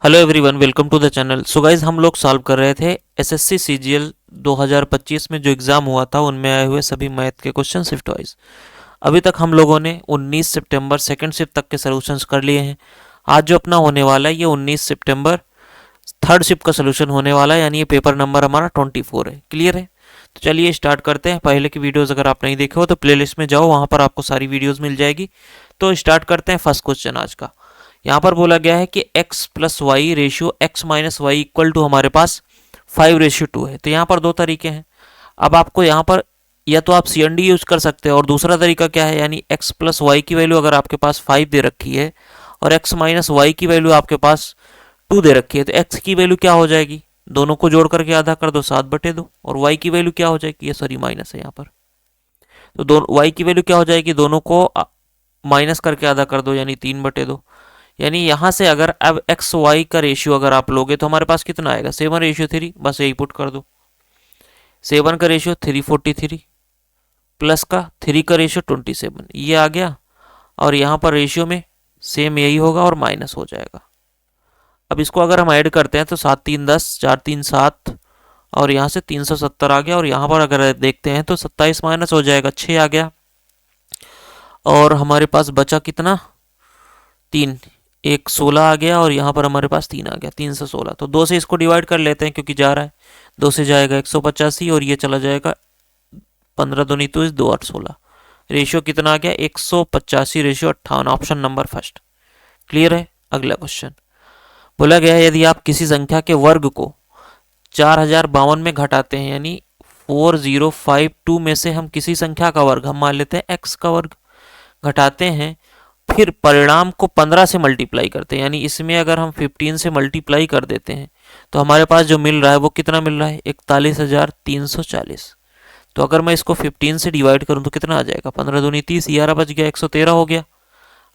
Hello everyone, welcome to the channel. So guys, हम लोग solve कर रहे थे एसएससी सीजीएल 2025 में जो एग्ज़ाम हुआ था उनमें आए हुए सभी मैथ के क्वेश्चन शिफ्ट वाइज। अभी तक हम लोगों ने 19 सितंबर सेकंड शिफ्ट तक के सॉल्यूशंस कर लिए हैं। आज जो अपना होने वाला है ये 19 सितंबर थर्ड शिफ्ट का सॉल्यूशन होने वाला है, यानी ये पेपर नंबर हमारा 24 है। क्लियर है? तो चलिए स्टार्ट करते हैं। पहले की वीडियोज़ अगर आप नहीं देखे हो तो प्लेलिस्ट में जाओ, वहाँ पर आपको सारी वीडियोज़ मिल जाएगी। तो स्टार्ट करते हैं फर्स्ट क्वेश्चन आज का। यहाँ पर बोला गया है कि x plus Y ratio x minus Y equal to हमारे पास 5:2 है। तो यहाँ पर दो तरीके हैं। अब आपको यहाँ पर या तो आप CND यूज कर सकते हैं, और दूसरा तरीका क्या है, यानी x प्लस वाई की वैल्यू अगर आपके पास 5 दे रखी है और x माइनस वाई की वैल्यू आपके पास 2 दे रखी है, तो x की वैल्यू क्या हो जाएगी, दोनों को जोड़ करके आधा कर दो, 7/2। और y की वैल्यू क्या हो जाएगी, ये सॉरी माइनस है यहाँ पर, तो दोनों y की वैल्यू क्या हो जाएगी, दोनों को माइनस करके आधा कर दो, यानी 3/2। यानी यहाँ से अगर अब एक्स वाई का रेशियो अगर आप लोगे तो हमारे पास कितना आएगा, 7:3। बस यही पुट कर दो। 7 का रेशियो 343 प्लस का 3 का रेशियो 27, ये आ गया। और यहाँ पर रेशियो में सेम यही होगा और माइनस हो जाएगा। अब इसको अगर हम ऐड करते हैं तो 7 3 10, 4 3 7, और यहाँ से 370 आ गया। और यहाँ पर अगर देखते हैं तो 27 माइनस हो जाएगा, 6 आ गया। और हमारे पास बचा कितना, 3, एक 16 आ गया। और यहाँ पर हमारे पास 3 आ गया, 316। तो 2 से इसको डिवाइड कर लेते हैं क्योंकि जा रहा है। 2 से जाएगा 185 और ये चला जाएगा 15 दूनी तो 2 8 16। रेशियो कितना आ गया, 185 ratio 58। Option number first. Clear है? अगला क्वेश्चन बोला गया है, यदि आप किसी संख्या के वर्ग को 4052 में घटाते हैं, यानी 4052 में से हम किसी संख्या का वर्ग, हम मान लेते हैं x का वर्ग, घटाते हैं, फिर परिणाम को 15 से मल्टीप्लाई करते हैं, यानी इसमें अगर हम 15 से मल्टीप्लाई कर देते हैं तो हमारे पास जो मिल रहा है वो कितना मिल रहा है, 41,340। तो अगर मैं इसको 15 से डिवाइड करूं तो कितना आ जाएगा, 15 दूनी 30, 11 बच गया, 113 हो गया।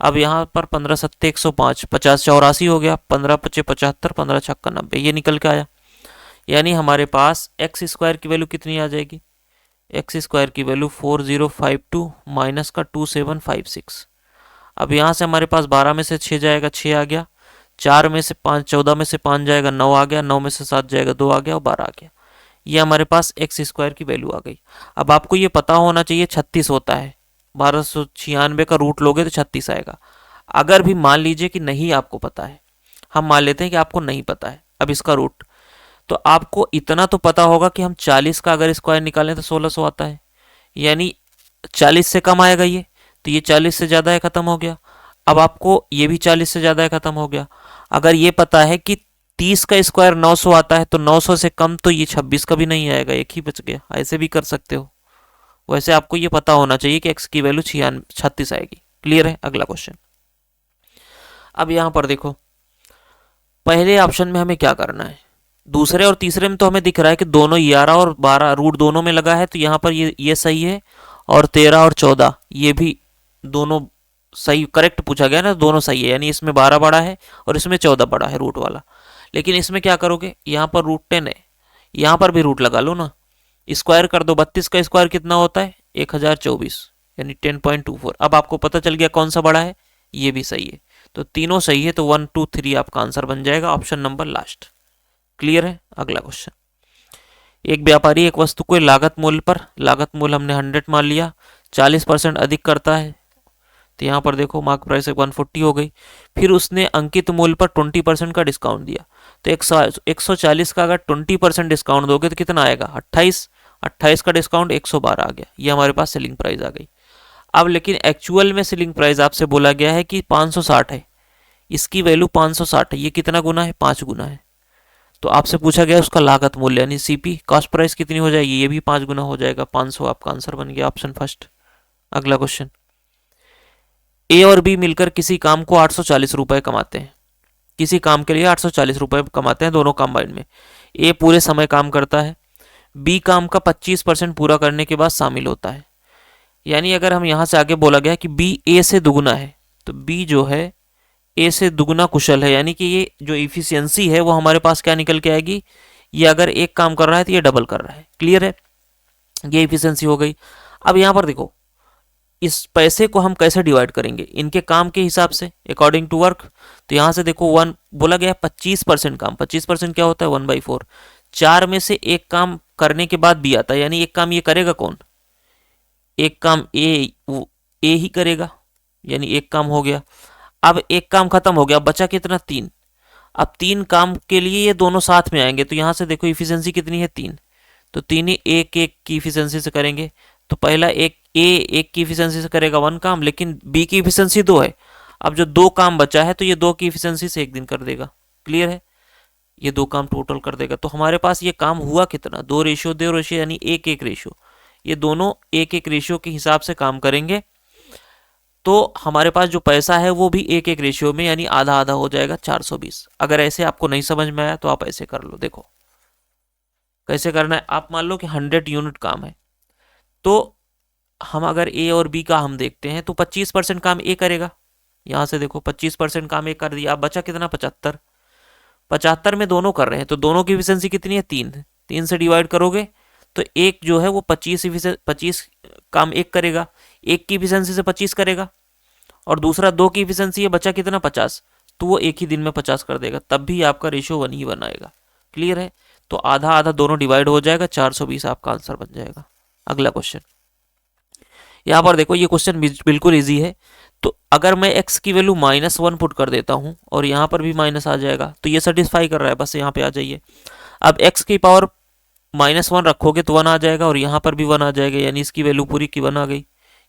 अब यहाँ पर 15 सत्ते 105, 50 84 हो गया, 15 पचे 75, 15 छक्का 90, ये निकल के आया। यानी हमारे पास एक्स स्क्वायर की वैल्यू कितनी आ जाएगी, एक्स स्क्वायर की वैल्यू 4052 माइनस का 2756। अब यहाँ से हमारे पास 12 में से 6 जाएगा, 6 आ गया। 4 में से 5, 14 में से 5 जाएगा, 9 आ गया। 9 में से 7 जाएगा, 2 आ गया, और 12 आ गया। ये हमारे पास एक्स स्क्वायर की वैल्यू आ गई। अब आपको ये पता होना चाहिए 36 होता है। 1296 का रूट लोगे तो 36 आएगा। अगर भी मान लीजिए कि नहीं आपको पता है, हम मान लेते हैं कि आपको नहीं पता है अब इसका रूट, तो आपको इतना तो पता होगा कि हम 40 का अगर स्क्वायर निकालें तो 1600 आता है, यानी 40 से कम आएगा ये, तो ये 40 से ज़्यादा है, ख़त्म हो गया। अब आपको ये भी 40 से ज़्यादा है, ख़त्म हो गया। अगर ये पता है कि 30 का स्क्वायर 900 आता है, तो 900 से कम तो ये 26 का भी नहीं आएगा, एक ही बच गया। ऐसे भी कर सकते हो। वैसे आपको ये पता होना चाहिए कि x की वैल्यू 36 आएगी। क्लियर है? अगला क्वेश्चन। अब यहाँ पर देखो, पहले ऑप्शन में हमें क्या करना है, दूसरे और तीसरे में तो हमें दिख रहा है कि दोनों 11 और 12 रूट दोनों में लगा है, तो यहाँ पर ये सही है। और 13 और 14 ये भी दोनों सही, करेक्ट पूछा गया ना, दोनों सही है। यानी इसमें 12 बड़ा है और इसमें 14 बड़ा है रूट वाला। लेकिन इसमें क्या करोगे, यहाँ पर रूट 10 है, यहाँ पर भी रूट लगा लो ना, स्क्वायर कर दो। 32 का स्क्वायर कितना होता है, 1024, यानी 10.24। अब आपको पता चल गया कौन सा बड़ा है, ये भी सही है। तो तीनों सही है, तो 1 2 3 आपका आंसर बन जाएगा, ऑप्शन नंबर लास्ट। क्लियर है? अगला क्वेश्चन। एक व्यापारी एक वस्तु को लागत मूल्य पर, लागत मूल्य हमने 100 मान लिया, 40% अधिक करता है, तो यहाँ पर देखो मार्क प्राइस 140 हो गई। फिर उसने अंकित मूल्य पर 20% का डिस्काउंट दिया, तो 140 का अगर 20% डिस्काउंट दोगे तो कितना आएगा, 28। 28 का डिस्काउंट 112 आ गया, ये हमारे पास सेलिंग प्राइस आ गई। अब लेकिन एक्चुअल में सेलिंग प्राइस आपसे बोला गया है कि 560 है, इसकी वैल्यू 560 है, ये कितना गुना है, 5 गुना है। तो आपसे पूछा गया उसका लागत मूल्य यानी सीपी, कॉस्ट प्राइस कितनी हो जाएगी, ये भी 5 गुना हो जाएगा, 500 आपका आंसर बन गया, ऑप्शन फर्स्ट। अगला क्वेश्चन। ए और बी मिलकर किसी काम को 840 रुपए कमाते हैं, किसी काम के लिए 840 रुपए कमाते हैं दोनों कंबाइंड में। ए पूरे समय काम करता है, बी काम का 25% पूरा करने के बाद शामिल होता है। यानी अगर हम यहाँ से आगे बोला गया कि बी ए से दुगुना है, तो बी जो है ए से दुगुना कुशल है, यानी कि ये जो इफिशियंसी है वो हमारे पास क्या निकल के आएगी, ये अगर एक काम कर रहा है तो ये डबल कर रहा है। क्लियर है? ये इफिशियंसी हो गई। अब यहाँ पर देखो, इस पैसे को हम कैसे डिवाइड करेंगे, इनके काम के हिसाब से, अकॉर्डिंग टू वर्क। तो यहाँ से देखो वन बोला गया 25% काम, 25% क्या होता है 1/4। 4 में से एक काम करने के बाद बी आता है, यानी एक काम ये करेगा कौन, एक काम ए ही करेगा, यानी एक काम हो गया। अब एक काम खत्म हो गया, बचा कितना 3। अब 3 काम के लिए ये दोनों साथ में आएंगे, तो यहाँ से देखो इफिशियंसी कितनी है 3, तो 3 ही एक एक की इफिशियंसी से करेंगे। तो पहला एक की इफिशियंसी से करेगा 1 काम, लेकिन बी की इफिशियंसी 2 है। अब जो 2 काम बचा है तो ये 2 की इफिशियंसी से 1 दिन कर देगा। क्लियर है, ये 2 काम टोटल कर देगा। तो हमारे पास ये काम हुआ कितना, 2:2 यानी 1:1 रेशियो। ये दोनों 1:1 रेशियो के हिसाब से काम करेंगे, तो हमारे पास जो पैसा है वो भी 1:1 रेशियो में, यानी आधा आधा हो जाएगा 420। अगर ऐसे आपको नहीं समझ में आया तो आप ऐसे कर लो। देखो कैसे करना है, आप मान लो कि 100 यूनिट काम है, तो हम अगर ए और बी का हम देखते हैं तो 25% काम ए करेगा। यहाँ से देखो 25% काम ए कर दिया, अब बचा कितना 75। 75 में दोनों कर रहे हैं, तो दोनों की एफिशिएंसी कितनी है 3। 3 से डिवाइड करोगे तो एक जो है वो 25 काम एक करेगा, एक की एफिशिएंसी से 25 करेगा, और दूसरा 2 की एफिशिएंसी है, बचा कितना 50, तो वो एक ही दिन में 50 कर देगा, तब भी आपका रेशियो 1 ही बनाएगा। क्लियर है, तो आधा आधा दोनों डिवाइड हो जाएगा, 420 आपका आंसर बन जाएगा। अगला क्वेश्चन, यहाँ पर देखो ये क्वेश्चन बिल्कुल इजी है। तो अगर मैं x की वैल्यू -1 पुट कर देता हूँ और यहाँ पर भी माइनस आ जाएगा, तो ये सेटिस्फाई कर रहा है, बस यहाँ पे आ जाइए। अब x की पावर -1 रखोगे तो 1 आ जाएगा, और यहाँ पर भी 1 आ जाएगा, यानी इसकी वैल्यू पूरी की 1 आ गई।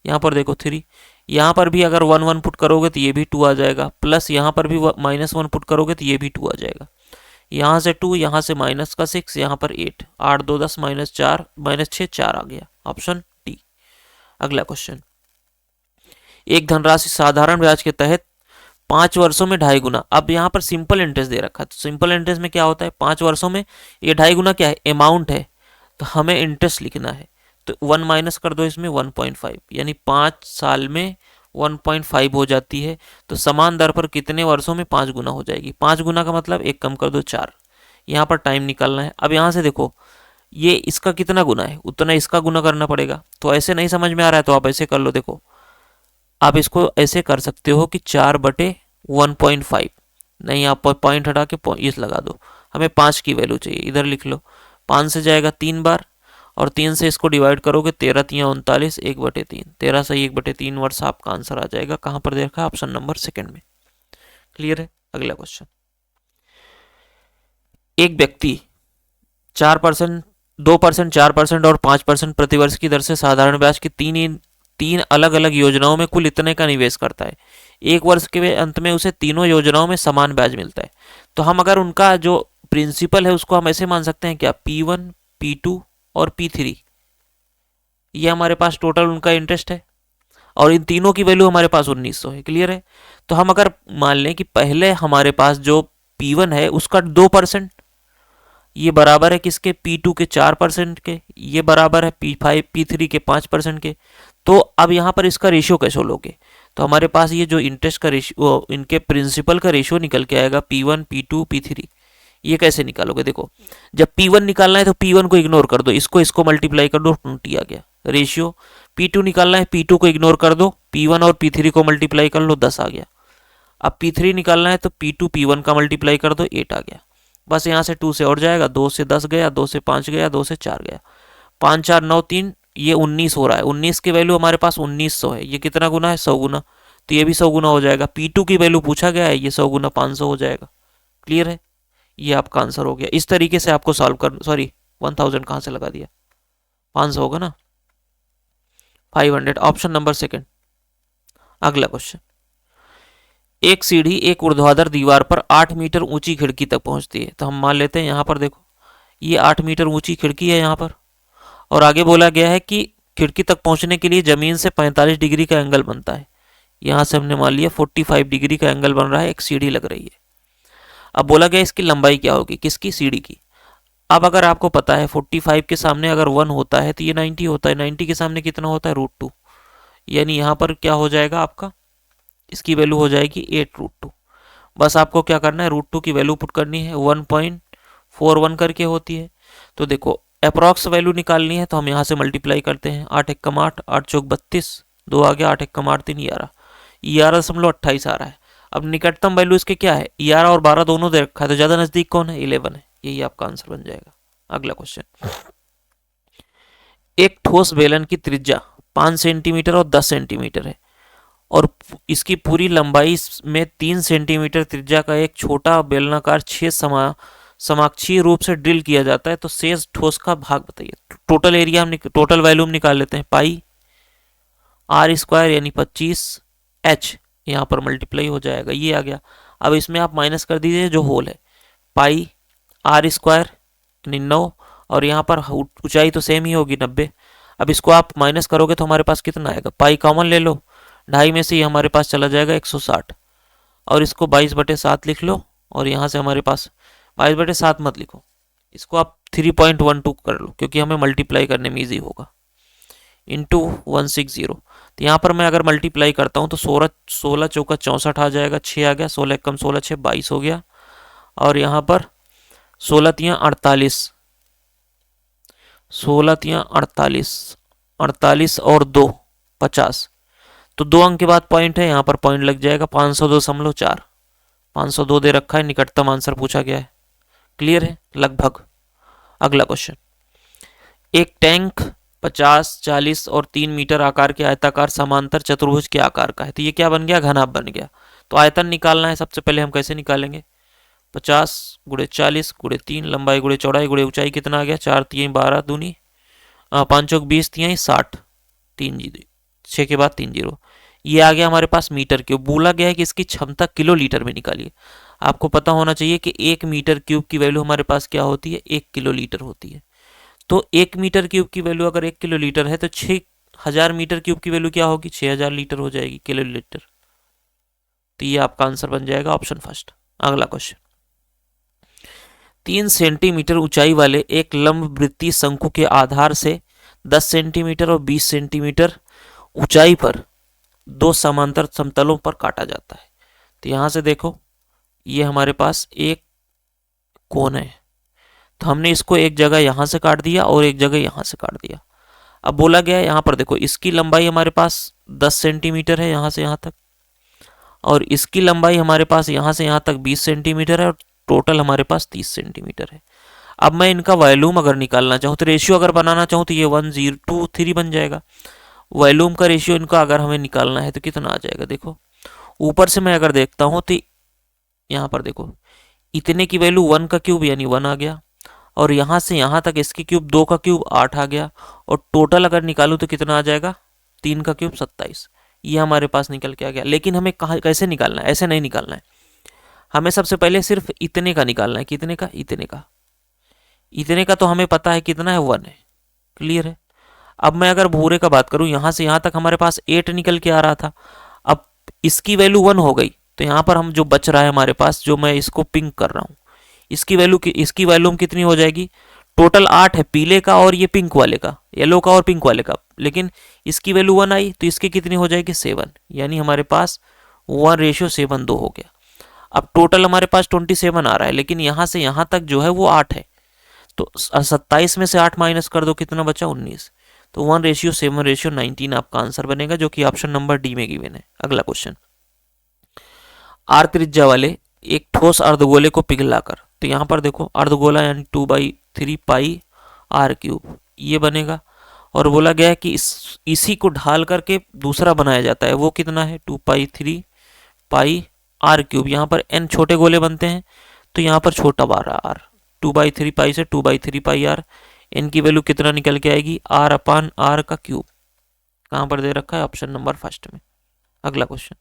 यहाँ पर देखो 3, यहाँ पर भी अगर 1 1 पुट करोगे तो ये भी 2 आ जाएगा, प्लस यहाँ पर भी -1 पुट करोगे तो ये भी 2 आ जाएगा। यहाँ से 2, यहाँ से माइनस का 6, यहाँ पर 8, 8 2 10 -4 -6 4 आ गया, ऑप्शन डी। अगला क्वेश्चन, एक धनराशि साधारण ब्याज के तहत 5 वर्षों में 2.5 गुना। अब यहाँ पर सिंपल इंटरेस्ट दे रखा है, तो सिंपल इंटरेस्ट में क्या होता है 5 वर्षों में, ये 2.5 गुना क्या है अमाउंट है, तो हमें इंटरेस्ट लिखना है, तो 1 माइनस कर दो इसमें 1.5, यानी 5 साल में 1.5 हो जाती है। तो समान दर पर कितने वर्षों में 5 गुना हो जाएगी, 5 गुना का मतलब एक कम कर दो 4। यहाँ पर टाइम निकालना है। अब यहाँ से देखो ये इसका कितना गुना है उतना इसका गुना करना पड़ेगा, तो ऐसे नहीं समझ में आ रहा है तो आप ऐसे कर लो। देखो आप इसको ऐसे कर सकते हो कि 4/1.5, नहीं आप पॉइंट हटा के इस लगा दो, हमें 5 की वैल्यू चाहिए, इधर लिख लो। 5 से जाएगा 3 बार, और 3 से इसको डिवाइड करोगे 13 3 39, 1/3, 13 से 1/3 वर्ष आपका आंसर आ जाएगा। कहाँ पर देखा है, ऑप्शन नंबर 2 में। क्लियर है। अगला क्वेश्चन, एक व्यक्ति 4%, 2%, 4% और 5% प्रतिवर्ष की दर से साधारण ब्याज की तीन अलग अलग योजनाओं में कुल इतने का निवेश करता है। एक वर्ष के अंत में उसे तीनों योजनाओं में समान ब्याज मिलता है। तो हम अगर उनका जो प्रिंसिपल है उसको हम ऐसे मान सकते हैं क्या, P1 P2 और P3, ये हमारे पास टोटल उनका इंटरेस्ट है, और इन तीनों की वैल्यू हमारे पास 1900 है। क्लियर है। तो हम अगर मान लें कि पहले हमारे पास जो P1 है उसका 2%, ये बराबर है किसके, P2 के 4% के, ये बराबर है P5 P3 के 5% के। तो अब यहाँ पर इसका रेशियो कैसे लोगे, तो हमारे पास ये जो इंटरेस्ट का रेशियो, इनके प्रिंसिपल का रेशियो निकल के आएगा P1 P2 P3। ये कैसे निकालोगे, देखो जब P1 निकालना है तो P1 को इग्नोर कर दो, इसको मल्टीप्लाई कर दो, 20 आ गया रेशियो। P2 निकालना है, P2 को इग्नोर कर दो, P1 और P3 को मल्टीप्लाई कर लो, 10 आ गया। अब P3 निकालना है तो P2 P1 का मल्टीप्लाई कर दो, 8 आ गया। बस यहाँ से 2 से और जाएगा, 2 से 10 गया, 2 से 5 गया, 2 से 4 गया, 5 4 9 3, ये 19 हो रहा है। 19 की वैल्यू हमारे पास 1900 है, ये कितना गुना है 100 गुना, तो ये भी 100 गुना हो जाएगा। P2 की वैल्यू पूछा गया है, ये 100 गुना 500 हो जाएगा। क्लियर है, ये आपका आंसर हो गया। इस तरीके से आपको सॉल्व कर, सॉरी 1000 कहाँ से लगा दिया, 500 होगा ना, 500, ऑप्शन नंबर 2। अगला क्वेश्चन, एक सीढ़ी एक ऊर्ध्वाधर दीवार पर 8 मीटर ऊंची खिड़की तक पहुंचती है। तो हम मान लेते हैं यहाँ पर देखो ये 8 मीटर ऊंची खिड़की है यहाँ पर, और आगे बोला गया है कि खिड़की तक पहुंचने के लिए जमीन से 45 डिग्री का एंगल बनता है। यहाँ से हमने मान लिया 45 डिग्री का एंगल बन रहा है, एक सीढ़ी लग रही है। अब बोला गया इसकी लंबाई क्या होगी, किसकी, सीढ़ी की। अब अगर आपको पता है 45 के सामने अगर 1 होता है तो ये 90 होता है, 90 के सामने कितना होता है, √2, यानी यहाँ पर क्या हो जाएगा आपका, इसकी वैल्यू हो जाएगी 8√2। बस आपको क्या करना है, √2 की वैल्यू पुट करनी है, 1.41 करके होती है। तो देखो अप्रॉक्स वैल्यू निकालनी है तो हम यहाँ से मल्टीप्लाई करते हैं, 8 × 8 8 × 4 32, 2 आ गया, 8 एक कम 8 3 11, 11.28 आ रहा है। अब निकटतम वैल्यू इसके क्या है, 11 और 12 दोनों दे रखा है, तो ज़्यादा नज़दीक कौन है, 11 है। यही आपका आंसर बन जाएगा। अगला क्वेश्चन, एक ठोस बेलन की त्रिज्या 5 सेंटीमीटर और 10 सेंटीमीटर है और इसकी पूरी लंबाई में 3 सेंटीमीटर त्रिज्या का एक छोटा बेलनाकार छेद समाक्षीय रूप से ड्रिल किया जाता है, तो शेष ठोस का भाग बताइए। टोटल एरिया हम टोटल वैल्यूम निकाल लेते हैं, पाई आर स्क्वायर यानी 25 एच यहाँ पर मल्टीप्लाई हो जाएगा, ये आ गया। अब इसमें आप माइनस कर दीजिए जो होल है, पाई आर स्क्वायर यानी 9 और यहाँ पर ऊंचाई तो सेम ही होगी 90। अब इसको आप माइनस करोगे तो हमारे पास कितना आएगा, पाई कॉमन ले लो, 2.5 में से ये हमारे पास चला जाएगा 160 और इसको 22/7 लिख लो और यहाँ से हमारे पास 22/7 मत लिखो, इसको आप 3.12 कर लो क्योंकि हमें मल्टीप्लाई करने में ईजी होगा, इंटू 160। तो यहाँ पर मैं अगर मल्टीप्लाई करता हूँ तो 16 चौका 64 आ जाएगा, 6 आ गया, 16 कम 16 6 22 हो गया और यहाँ पर 16 तियाँ 48, 16 तियाँ 48, 48 और 2 50, तो 2 अंक के बाद पॉइंट है, यहाँ पर पॉइंट लग जाएगा 502.4, 502 दे रखा है, निकटतम आंसर पूछा गया है। क्लियर है लगभग। अगला क्वेश्चन, एक टैंक 50, 40 और 3 मीटर आकार के आयताकार समांतर चतुर्भुज के आकार का है, तो ये क्या बन गया, घनाभ बन गया। तो आयतन निकालना है, सबसे पहले हम कैसे निकालेंगे, 50 गुणे 40 गुणे 3, लंबाई गुणे चौड़ाई गुणे ऊंचाई कितना आ गया, 4 3 12 दूनी 5 चौक 20 3 60, 3 6 के बाद 3 0, ये आ गया हमारे पास मीटर क्यूब। बोला गया है कि इसकी क्षमता किलो लीटर में निकालिए। आपको पता होना चाहिए कि 1 मीटर क्यूब की वैल्यू हमारे पास क्या होती है, 1 किलो लीटर होती है। तो 1 मीटर क्यूब की वैल्यू अगर 1 किलो लीटर है तो 6000 मीटर क्यूब की वैल्यू क्या होगी, 6000 लीटर हो जाएगी, किलो लीटर। तो ये आपका आंसर बन जाएगा ऑप्शन फर्स्ट। अगला क्वेश्चन, 3 सेंटीमीटर ऊंचाई वाले एक लंब वृत्तीय शंकु के आधार से 10 सेंटीमीटर और 20 सेंटीमीटर ऊंचाई पर 2 समांतर समतलों पर काटा जाता है। तो यहां से देखो ये हमारे पास एक कोण है, तो हमने इसको एक जगह यहां से काट दिया और एक जगह यहां से काट दिया। अब बोला गया है यहां पर देखो इसकी लंबाई हमारे पास 10 सेंटीमीटर है यहां से यहां तक और इसकी लंबाई हमारे पास यहां से यहां तक 20 सेंटीमीटर है और टोटल हमारे पास 30 सेंटीमीटर है। अब मैं इनका वॉल्यूम अगर निकालना चाहूँ तो रेशियो अगर बनाना चाहूँ तो ये 1:3 बन जाएगा। वॉल्यूम का रेशियो इनका अगर हमें निकालना है तो कितना आ जाएगा, देखो ऊपर से मैं अगर देखता हूँ तो यहाँ पर देखो इतने की वैल्यू 1 का क्यूब यानी 1 आ गया और यहाँ से यहाँ तक इसकी क्यूब 2 का क्यूब 8 आ गया और टोटल अगर निकालूँ तो कितना आ जाएगा, 3 का क्यूब 27। ये हमारे पास निकल के आ गया। लेकिन हमें कहाँ कैसे निकालना है, ऐसे नहीं निकालना है, हमें सबसे पहले सिर्फ इतने का निकालना है। कितने का, इतने का, इतने का तो हमें पता है कितना है, 1 है। क्लियर है। अब मैं अगर भूरे का बात करूं, यहां से यहां तक हमारे पास 8 निकल के आ रहा था, अब इसकी वैल्यू 1 हो गई तो यहां पर हम जो बच रहा है हमारे पास, जो मैं इसको पिंक कर रहा हूं, इसकी वैल्यूम कितनी हो जाएगी, टोटल 8 है पीले का और ये पिंक वाले का, येलो का और पिंक वाले का, लेकिन इसकी वैल्यू 1 आई तो इसकी कितनी हो जाएगी, 7, यानी हमारे पास 1:7 हो गया। अब टोटल हमारे पास 27 आ रहा है लेकिन यहां से यहां तक जो है वो 8 है, तो 27 में से 8 माइनस कर दो, कितना बचा, 19। तो 1:7:19 आपका आंसर बनेगा, जो कि ऑप्शन नंबर डी में गिवन है। अगला क्वेश्चन, आर त्रिज्या वाले एक ठोस अर्धगोले को पिघलाकर, तो यहां पर देखो अर्धगोला यानी 2/3 पाई आर क्यूब ये बनेगा और बोला गया है कि इसी को ढाल करके दूसरा बनाया जाता है, वो कितना है, 2/3 पाई आर क्यूब। यहाँ पर n छोटे गोले बनते हैं तो यहाँ पर छोटा बार आर, 2/3 पाई से 2/3 पाई आर, n की वैल्यू कितना निकल के आएगी, r/r का क्यूब। कहाँ पर दे रखा है, ऑप्शन नंबर फर्स्ट में। अगला question,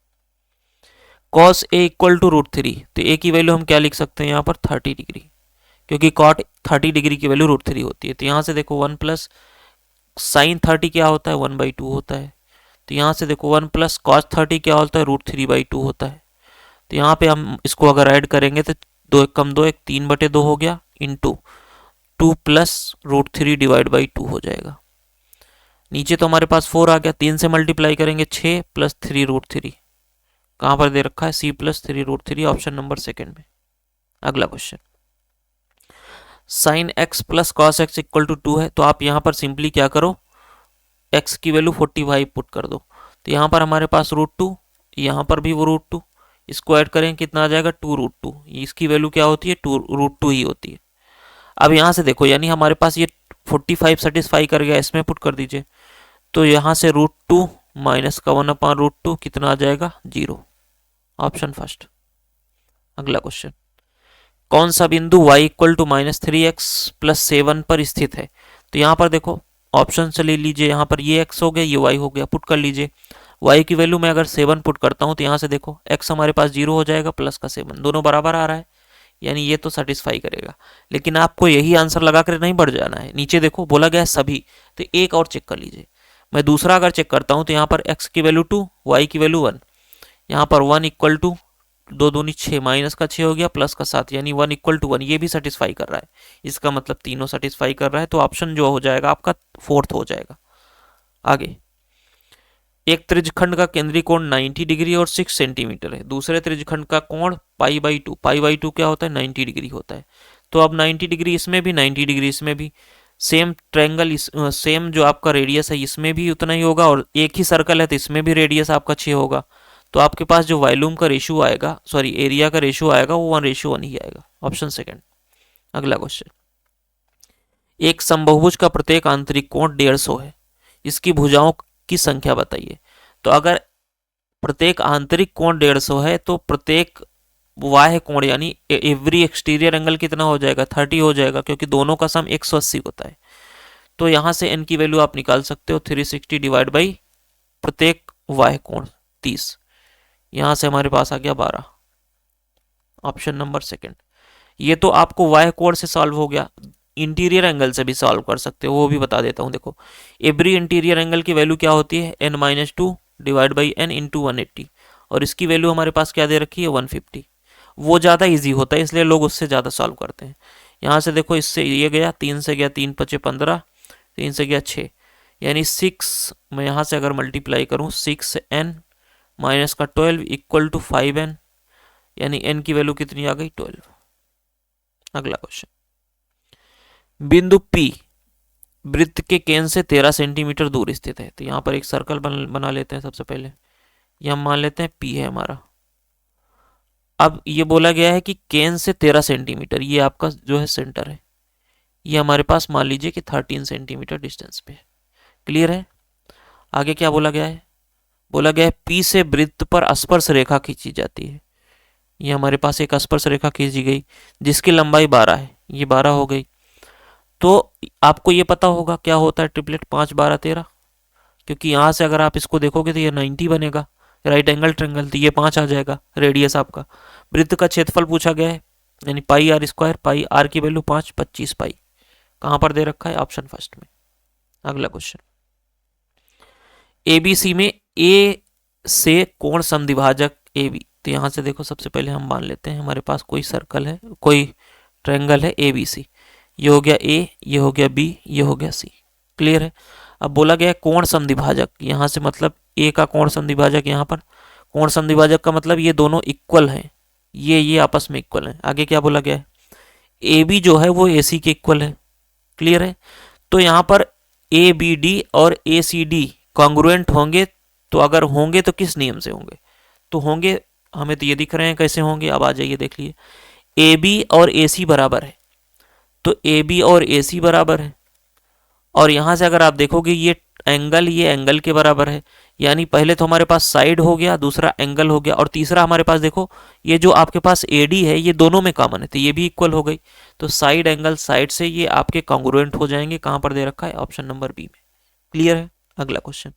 cos a equal to √3, तो a की वैल्यू हम क्या लिख सकते हैं यहाँ पर, 30 डिग्री, क्योंकि cot 30 डिग्री की वैल्यू √3 होती है। तो यहाँ से देखो 1 प्लस साइन 30 क्या होता है, 1/2 होता है। तो यहाँ से देखो 1 प्लस कॉस 30 क्या होता है, √3/2 होता है। तो यहाँ पे हम इसको अगर ऐड करेंगे तो 2 1 कम 2 1 3/2 हो गया, इंटू 2 प्लस √3 डिवाइड बाई 2 हो जाएगा। नीचे तो हमारे पास 4 आ गया, 3 से मल्टीप्लाई करेंगे 6 प्लस 3 √3, कहाँ पर दे रखा है, c plus 3 √3, option number second में। अगला question, sine x plus cos x equal to 2 है, तो आप यहाँ पर सिंपली क्या करो, x की वैल्यू 45 पुट कर दो, तो यहाँ पर हमारे पास √2, यहाँ पर भी वो √2, इसको ऐड करें कितना आ जाएगा 2√2। इसकी वैल्यू क्या होती है 2√2 ही होती है। अब यहाँ से देखो यानी हमारे पास ये 45 सेटिस्फाई कर गया, इसमें पुट कर दीजिए। तो यहाँ से √2 माइनस का 1/√2 कितना आ जाएगा 0। Option first. अगला क्वेश्चन, कौन सा बिंदु y इक्वल टू -3x + 7 पर स्थित है? तो यहाँ पर देखो ऑप्शन से ले लीजिए, यहाँ पर ये x हो गया, ये y हो गया, पुट कर लीजिए। y की वैल्यू में अगर 7 पुट करता हूँ तो यहाँ से देखो x हमारे पास 0 हो जाएगा, प्लस का 7 दोनों बराबर आ रहा है, यानी ये तो सेटिस्फाई करेगा। लेकिन आपको यही आंसर लगा कर नहीं बढ़ जाना है, नीचे देखो बोला गया है सभी, तो एक और चेक कर लीजिए। मैं दूसरा अगर चेक करता हूँ तो यहाँ पर x की वैल्यू 2, y की वैल्यू 1, यहाँ पर 1 इक्वल टू 2 दूनी 6, माइनस का 6 हो गया, प्लस का 7, यानी 1 इक्वल टू 1, ये भी सेटिस्फाई कर रहा है। इसका मतलब तीनों सेटिस्फाई कर रहा है, तो ऑप्शन जो हो जाएगा आपका फोर्थ हो जाएगा। आगे, एक त्रिज्यखंड का केंद्रीय कोण 90 डिग्री और 6 सेंटीमीटर है, दूसरे त्रिज्यखंड का कोण π/2, π/2 क्या होता है 90 डिग्री होता है। तो अब 90 डिग्री इसमें भी, 90 डिग्री इसमें भी, सेम ट्रायंगल, सेम जो आपका रेडियस है इसमें भी उतना ही होगा, और एक ही सर्कल है तो इसमें भी रेडियस आपका 6 होगा। तो आपके पास जो वॉल्यूम का रेशियो आएगा, सॉरी एरिया का रेशियो आएगा, वो 1:1 ही आएगा। Option second. अगला क्वेश्चन, एक समबाहुभुज का प्रत्येक आंतरिक कोण 150 है, इसकी भुजाओं की संख्या बताइए। तो अगर प्रत्येक आंतरिक कोण 150 है तो प्रत्येक बाह्य कोण यानी एवरी एक्सटीरियर एंगल कितना हो जाएगा 30 हो जाएगा, क्योंकि दोनों का सम 180 होता है। तो यहां से n की वैल्यू आप निकाल सकते हो 360 डिवाइड बाई प्रत्येक बाह्य कोण 30, यहां से हमारे पास आ गया 12। Option number second. ये तो आपको बाह्य कोण से सॉल्व हो गया, इंटीरियर एंगल से भी सॉल्व कर सकते हो, वो भी बता देता हूं। देखो एवरी इंटीरियर एंगल की वैल्यू क्या होती है n-2 divide by n into 180, और इसकी वैल्यू हमारे पास क्या दे रखी है 150। वो ज़्यादा इजी होता है इसलिए लोग उससे ज़्यादा सॉल्व करते हैं। यहाँ से देखो इससे ये गया 3 से गया 3 × 5 = 15, 3 से गया 6, यानी 6 मैं यहाँ से अगर मल्टीप्लाई करूँ 6n माइनस का 12 इक्वल टू 5n, यानी n की वैल्यू कितनी आ गई 12। अगला क्वेश्चन, बिंदु P वृत्त के केंद्र से 13 सेंटीमीटर दूर स्थित है। तो यहाँ पर एक सर्कल बना लेते हैं। सबसे पहले ये हम मान लेते हैं P है हमारा। अब ये बोला गया है कि केंद्र से 13 सेंटीमीटर, ये आपका जो है सेंटर है, ये हमारे पास मान लीजिए कि 13 सेंटीमीटर डिस्टेंस पे है। क्लियर है। आगे क्या बोला गया है, बोला गया है P से वृत्त पर स्पर्श रेखा खींची जाती है। ये हमारे पास एक स्पर्श रेखा खींची गई जिसकी लंबाई 12 है, ये 12 हो गई। तो आपको ये पता होगा क्या होता है ट्रिपलेट 5 12 13, क्योंकि यहाँ से अगर आप इसको देखोगे तो ये 90 बनेगा, राइट एंगल ट्रायंगल, तो ये 5 आ जाएगा रेडियस आपका। वृत्त का क्षेत्रफल पूछा गया है यानी πr², πr की वैल्यू 5 25 पाई, कहाँ पर दे रखा है ऑप्शन फर्स्ट में। अगला क्वेश्चन, एबीसी में ए से कोण समद्विभाजक AB। तो यहाँ से देखो सबसे पहले हम मान लेते हैं हमारे पास कोई सर्कल है, कोई ट्रायंगल है ABC, ये हो गया A, ये हो गया B, ये हो गया C। क्लियर है। अब बोला गया कोण समद्विभाजक, यहाँ से मतलब A का कोण समद्विभाजक, यहाँ पर कोण समद्विभाजक का मतलब ये दोनों इक्वल हैं, ये आपस में इक्वल हैं। आगे क्या बोला गया है AB जो है वो AC के इक्वल है। क्लियर है। तो यहाँ पर ABD और ACD कॉन्ग्रुएंट होंगे, तो अगर होंगे तो किस नियम से होंगे, तो होंगे हमें तो ये दिख रहे हैं कैसे होंगे। अब आ जाइए देख लिए, AB और AC बराबर है, तो AB और AC बराबर है, और यहाँ से अगर आप देखोगे ये एंगल के बराबर है, यानी पहले तो हमारे पास साइड हो गया, दूसरा एंगल हो गया, और तीसरा हमारे पास देखो ये जो आपके पास AD है ये दोनों में कॉमन है, तो ये भी इक्वल हो गई। तो साइड एंगल साइड से ये आपके कॉन्ग्रुएंट हो जाएंगे। कहाँ पर दे रखा है ऑप्शन नंबर बी में। क्लियर है। अगला क्वेश्चन,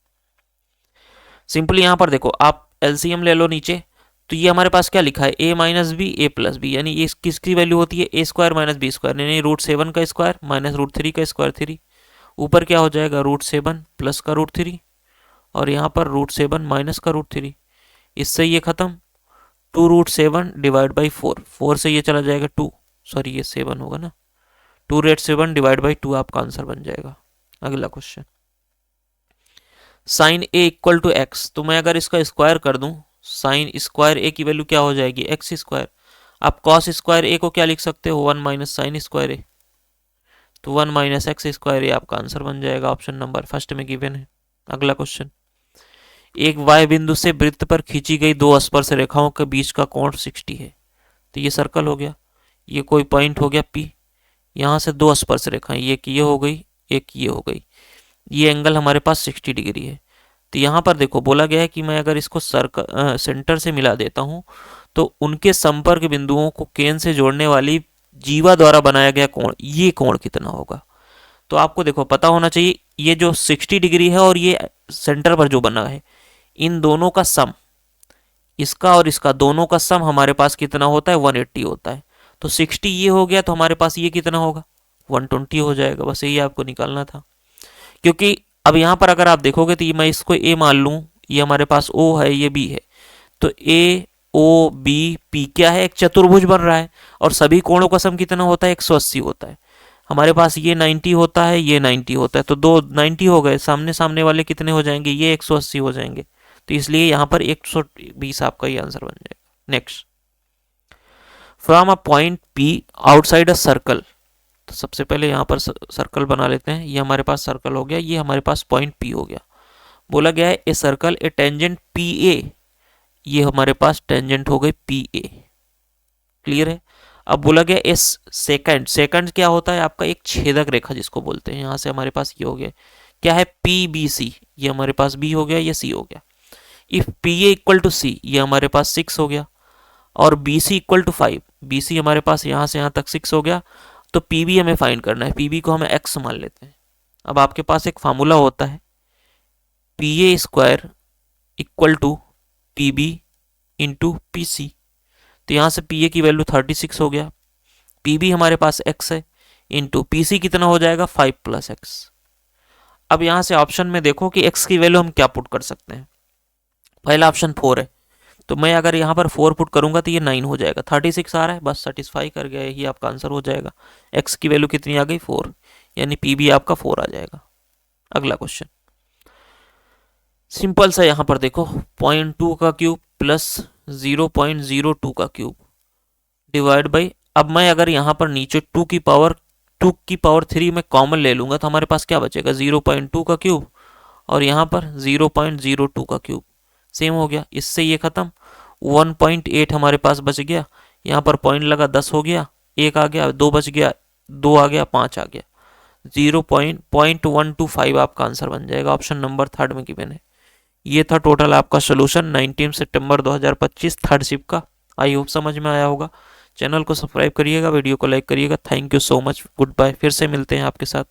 सिंपली यहाँ पर देखो आप एलसीएम ले लो नीचे, तो ये हमारे पास क्या लिखा है a minus B A plus B, यानी ये किसकी वैल्यू होती है a² माइनस b², यानी √7 का स्क्वायर माइनस √3 का स्क्वायर 3, ऊपर क्या हो जाएगा √7 प्लस का √3, और यहाँ पर √7 माइनस का √3, इससे ये खत्म 2√7 डिवाइड बाई 4, 4 से ये चला जाएगा 2, सॉरी ये 7 होगा ना, 2√7 डिवाइड बाई 2 आपका आंसर बन जाएगा। अगला question, sine A equal to X, तो मैं अगर इसका स्क्वायर कर दूं साइन स्क्वायर ए की वैल्यू क्या हो जाएगी x²। आप कॉस स्क्वायर ए को क्या लिख सकते हो 1 माइनस साइन स्क्वायर ए, तो 1 माइनस x² ए आपका आंसर बन जाएगा। ऑप्शन नंबर फर्स्ट में गिवन है। अगला क्वेश्चन, एक वाय बिंदु से वृत्त पर खींची गई दो स्पर्श रेखाओं के बीच का कोण 60 है। तो ये सर्कल हो गया, ये कोई पॉइंट हो गया P, यहाँ से दो स्पर्श रेखाएं, एक ये हो गई, एक ये हो गई, ये एंगल हमारे पास 60 डिग्री है। तो यहाँ पर देखो बोला गया है कि मैं अगर इसको सेंटर से मिला देता हूँ तो उनके संपर्क बिंदुओं को केंद्र से जोड़ने वाली जीवा द्वारा बनाया गया कोण, ये कोण कितना होगा। तो आपको देखो पता होना चाहिए ये जो 60 डिग्री है और ये सेंटर पर जो बना है, इन दोनों का सम, इसका और इसका दोनों का सम हमारे पास कितना होता है, 180 होता है। तो 60 ये हो गया तो हमारे पास ये कितना होगा, 120 हो जाएगा। बस यही आपको निकालना था। क्योंकि अब यहाँ पर अगर आप देखोगे तो ये मैं इसको ए मान लूँ, ये हमारे पास ओ है, ये बी है, तो ए ओ बी पी क्या है, एक चतुर्भुज बन रहा है। और सभी कोणों का सम कितना होता है, 180 होता है। हमारे पास ये 90 होता है, ये 90 होता है, तो दो 90 हो गए, सामने सामने वाले कितने हो जाएंगे, ये 180 हो जाएंगे। तो इसलिए यहाँ पर 120 आपका ये आंसर बन जाएगा। Next, from a point P outside a circle. तो सबसे पहले यहाँ पर सर्कल बना लेते हैं। ये हमारे पास सर्कल हो गया, ये हमारे पास पॉइंट पी हो गया। बोला गया है a circle A tangent P A, ये हमारे पास टेंजेंट हो गई पी ए। क्लियर है। अब बोला गया इस सेकंड, सेकंड क्या होता है आपका, एक छेदक रेखा जिसको बोलते हैं। यहाँ से हमारे पास ये हो गया, क्या है, पी बी सी, ये हमारे पास बी हो गया, ये सी हो गया। If P A equal to C, ये हमारे पास 6 हो गया, और B C equal to 5, B C हमारे पास यहाँ से यहाँ तक 6 हो गया। तो पी बी हमें फाइंड करना है, पी बी को हमें एक्स मान लेते हैं। अब आपके पास एक फार्मूला होता है, P A square equal to P B into P C. तो यहाँ से पी ए की वैल्यू 36 हो गया, पी बी हमारे पास x है, इंटू पी सी कितना हो जाएगा, 5 + x। अब यहाँ से ऑप्शन में देखो कि x की वैल्यू हम क्या पुट कर सकते हैं। पहला ऑप्शन 4 है, तो मैं अगर यहाँ पर 4 पुट करूंगा तो ये 9 हो जाएगा। 36 आ रहा है, बस सेटिस्फाई कर गया, यही आपका आंसर हो जाएगा। x की वैल्यू कितनी आ गई, 4, यानी पी बी आपका 4 आ जाएगा। अगला क्वेश्चन सिंपल सा, यहाँ पर देखो 0.2 का क्यूब प्लस 0.02 का क्यूब डिवाइड बाई, अब मैं अगर यहाँ पर नीचे 2 की पावर 3 में कॉमन ले लूंगा तो हमारे पास क्या बचेगा, 0.2 का क्यूब, और यहाँ पर 0.02 का क्यूब, सेम हो गया। इससे ये खत्म, 1.8 हमारे पास बच गया, यहाँ पर पॉइंट लगा 10 हो गया, 1 आ गया, 2 बच गया, 2 आ गया, 5 आ गया, 0.125 आपका आंसर बन जाएगा। ऑप्शन नंबर 3 में गिवन है। ये था टोटल आपका सोल्यूशन 19 सितंबर 2025 थर्ड शिफ्ट का। आई होप समझ में आया होगा। चैनल को सब्सक्राइब करिएगा, वीडियो को लाइक करिएगा। Thank you so much, good bye. फिर से मिलते हैं आपके साथ।